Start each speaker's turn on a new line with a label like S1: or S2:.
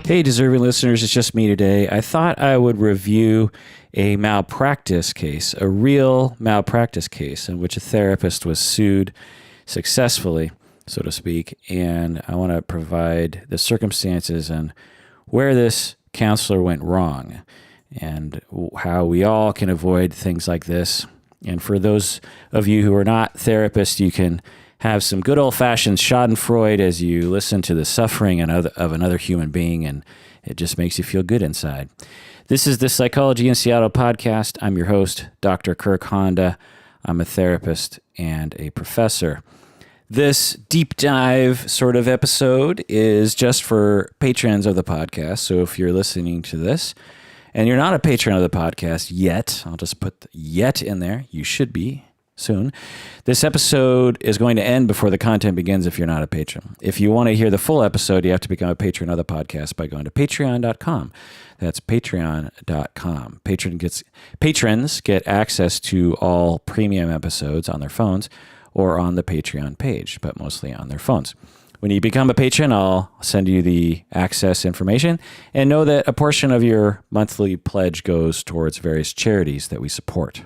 S1: Hey, deserving listeners, it's just me today. I thought I would review a malpractice case, a real malpractice case in which a therapist was sued successfully, so to speak, and I want to provide the circumstances and where this counselor went wrong and how we all can avoid things like this. And for those of you who are not therapists, you can have some good old-fashioned schadenfreude as you listen to the suffering of another human being, and it just makes you feel good inside. This is the Psychology in Seattle podcast. I'm your host, Dr. Kirk Honda. I'm a therapist and a professor. This deep dive sort of episode is just for patrons of the podcast. So if you're listening to this and you're not a patron of the podcast yet, I'll just put yet in there. You should be soon. This episode is going to end before the content begins if you're not a patron. If you want to hear the full episode, you have to become a patron of the podcast by going to patreon.com. That's patreon.com. Patrons get access to all premium episodes on their phones or on the Patreon page, but mostly on their phones. When you become a patron, I'll send you the access information, and know that a portion of your monthly pledge goes towards various charities that we support.